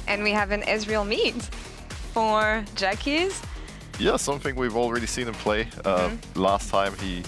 And we have an Ezreal meet for Jackies. Yeah, something we've already seen him play. Last time he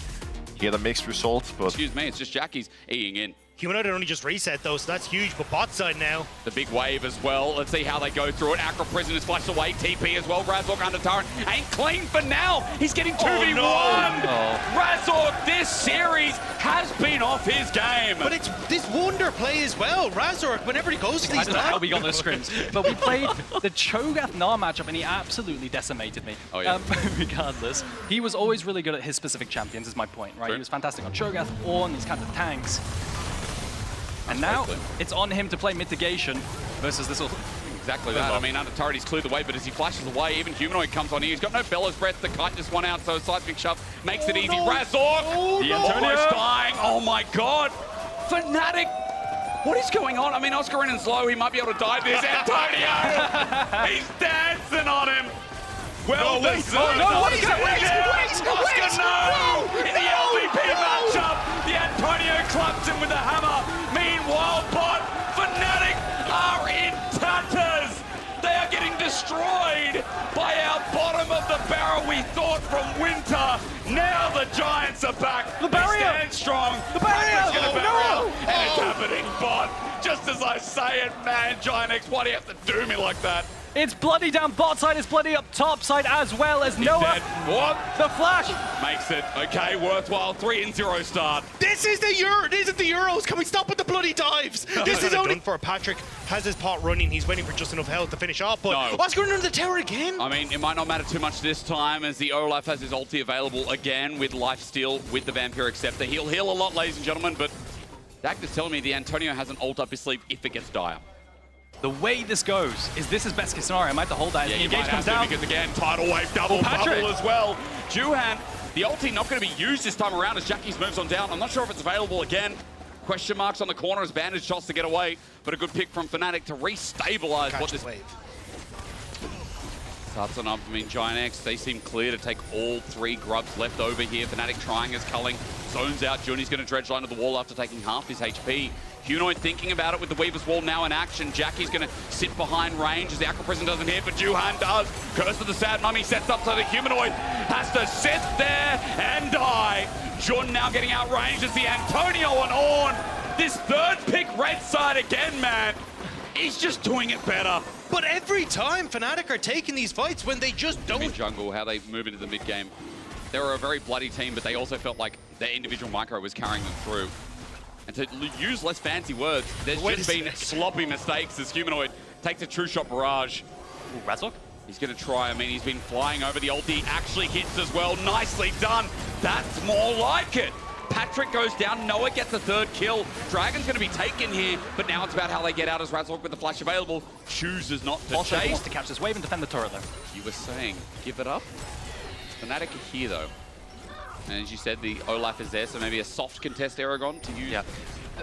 had a mixed result, but... Excuse me, it's just Jackies eating in. Humanoid only just reset though, so that's huge, but bot side now. The big wave as well. Let's see how they go through it. Acro Prison is flashed away. TP as well. Razork under turret. Ain't clean for now. He's getting 2v1. Razork, this series has been off his game. But it's this wonder play as well. Razork, whenever he goes to I these don't know how we got those scrims, but we played the Cho'Gath Gnar matchup and he absolutely decimated me. Oh, yeah. Regardless, he was always really good at his specific champions, is my point, right? True. He was fantastic on Cho'Gath, Ornn, these kinds of tanks. And now it's on him to play mitigation versus this. Exactly that. I mean, under turret, he's cleared the way, but as he flashes away, even Humanoid comes on here. He's got no Bella's Breath to kite this one out, so a seismic shove makes it easy. Razork, almost dying. Oh my god. Fnatic, what is going on? I mean, Oscar in and slow, he might be able to die this. Antonio, he's dancing on him. Well deserved. wait! Oscar, no! In the LVP matchup, the Antonio clubs him with a hammer. Meanwhile, bot, Fnatic are in tatters. They are getting destroyed by our bottom of the barrel we thought from winter. Now the Giants are back. The barrier! They stand strong. The barrier! No! And it's happening, bot. Just as I say it, man, GIANTX, why do you have to do me like that? It's bloody down bot side, it's bloody up top side as well as Noah. What? The flash! Makes it, okay, worthwhile 3-0 start. This is the Euro. This is the Euros. Can we stop with the bloody dives? This is only done for Patrick. Has his pot running. He's waiting for just enough health to finish off. But Oscar under the tower again. I mean, it might not matter too much this time as the Olaf has his ulti available again with lifesteal with the Vampiric Scepter. He'll heal a lot, ladies and gentlemen, but Dak is telling me the Antonio has an ult up his sleeve if it gets dire. The way this goes is this is best case scenario. I might have to hold that as the engage comes down. Because again, tidal wave, double bubble as well. Juhan, the ulti not going to be used this time around as Jackies moves on down. I'm not sure if it's available again. Question marks on the corner as Bandage shots to get away, but a good pick from Fnatic to restabilize what this wave. Starts on up. I mean, GIANTX, they seem clear to take all three grubs left over here. Fnatic trying as culling, zones out. Juni's going to dredge line to the wall after taking half his HP. Humanoid thinking about it with the Weaver's Wall now in action. Jackie's going to sit behind range as the Acro Prison doesn't hit, but Juhan does. Curse of the Sad Mummy sets up so the Humanoid has to sit there and die. Jun now getting outranged as the Antonio on Ornn. This third pick red side again, man. He's just doing it better. But every time Fnatic are taking these fights when they just don't. Mid-jungle, how they move into the mid-game. They were a very bloody team, but they also felt like their individual micro was carrying them through. And to use less fancy words, there's just been sloppy mistakes as Humanoid takes a true shot barrage. Ooh, Razork? He's going to try. I mean, he's been flying over the ulti. Actually hits as well. Nicely done. That's more like it. Patrick goes down. Noah gets a third kill. Dragon's going to be taken here, but now it's about how they get out as Razork with the flash available chooses not to Also chase. wants to catch this wave and defend the turret though. You were saying, give it up? Fnatic are here though. And as you said, the Olaf is there, so maybe a soft contest Aragon, to use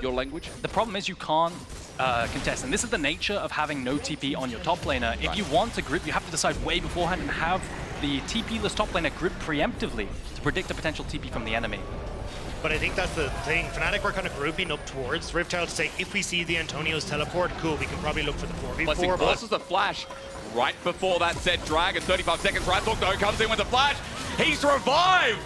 your language. The problem is you can't contest, and this is the nature of having no TP on your top laner. If you want to group, you have to decide way beforehand and have the TP-less top laner group preemptively to predict a potential TP from the enemy. But I think that's the thing. Fnatic were kind of grouping up towards Riftchild to say, if we see the Antonio's teleport, cool, we can probably look for the 4v4. Forces the flash. Right before that said Dragon, 35 seconds, Razork though comes in with the flash. He's revived!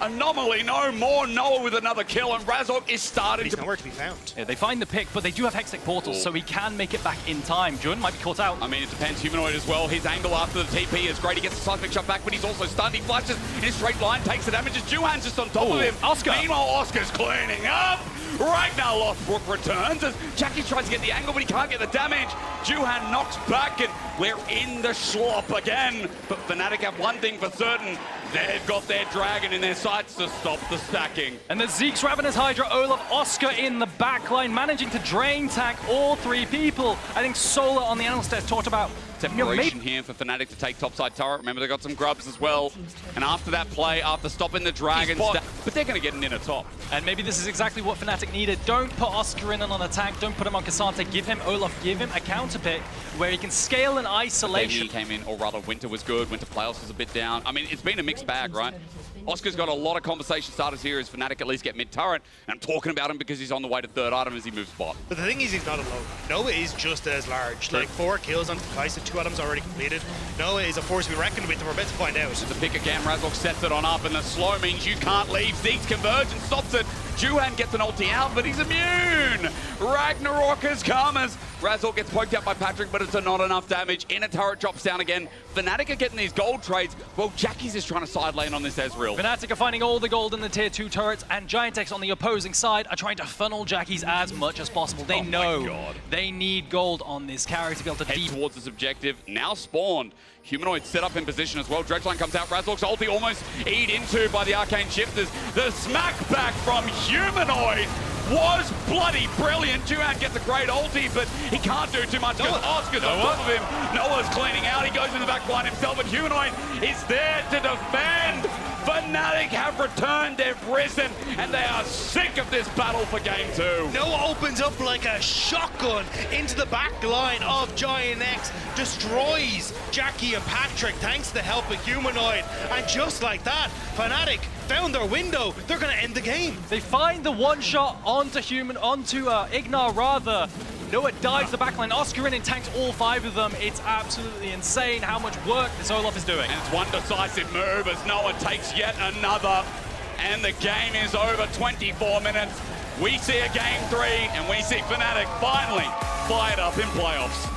Anomaly, no more. Noah with another kill, and Razork is starting He's nowhere to be found. Yeah, they find the pick, but they do have Hextech portals, so he can make it back in time. Jun might be caught out. I mean, it depends. Humanoid as well. His angle after the TP is great. He gets the seismic shot back, but he's also stunned. He flashes in a straight line, takes the damage as Juhan's just on top of him. Oscar. Meanwhile, Oscar's cleaning up. Right now, Lothbrok returns as Jackie tries to get the angle, but he can't get the damage. Juhan knocks back, and we're in the slop again. But Fnatic have one thing for certain. They've got their Dragon in their sights to stop the stacking. And the Zeke's Ravenous Hydra, Olaf, Oscar in the backline, managing to drain tank all three people. I think Solar on the analyst desk talked about separation here for Fnatic to take topside turret. Remember, they got some grubs as well. And after that play, after stopping the Dragons, but they're going to get an inner top. And maybe this is exactly what Fnatic needed. Don't put Oscar in on a tank. Don't put him on Cassante. Give him Olaf. Give him a counter pick where he can scale in isolation. He came in, or rather, Winter was good. Winter playoffs was a bit down. I mean, it's been a mixed bag, right? Oscar's got a lot of conversation starters here as Fnatic at least get mid-turret, and I'm talking about him because he's on the way to third item as he moves bot. But the thing is, he's not alone. Noah is just as large. Like 4 kills on Kai'Sa, 2 items already completed. Noah is a force to be reckoned with, and we're about to find out. The pick again, Razork sets it on up, and the slow means you can't leave. Zeke's convergence stops it. Juhan gets an ulti out, but he's immune. Ragnarok has come as Razork gets poked out by Patrick, but it's not enough damage. Inner turret drops down again. Fnatic are getting these gold trades. Well, Jackie's is trying to side lane on this Ezreal. Fnatic are finding all the gold in the tier 2 turrets, and GIANTX on the opposing side are trying to funnel Jackie's as much as possible. They know they need gold on this carry to be able to head towards this objective. Now spawned. Humanoid set up in position as well. Dredgeline comes out. Razork's ulti almost eat into by the Arcane Shifters. The smack back from Humanoid was bloody brilliant. Juhan gets a great ulti, but he can't do too much because Oscar's on top of him. Noah's cleaning out. He goes in the back line himself, and Humanoid is there to defend. Fnatic have returned, they've risen, and they are sick of this battle for game 2. Noah opens up like a shotgun into the back line of GIANTX, destroys Jackie and Patrick thanks to the help of Humanoid, and just like that, Fnatic found their window. They're going to end the game. They find the one shot onto Ignar rather. Noah dives the backline. Oscar in and tanks all 5 of them. It's absolutely insane how much work this Olaf is doing. And it's one decisive move as Noah takes yet another. And the game is over. 24 minutes. We see a game 3, and we see Fnatic finally fired up in playoffs.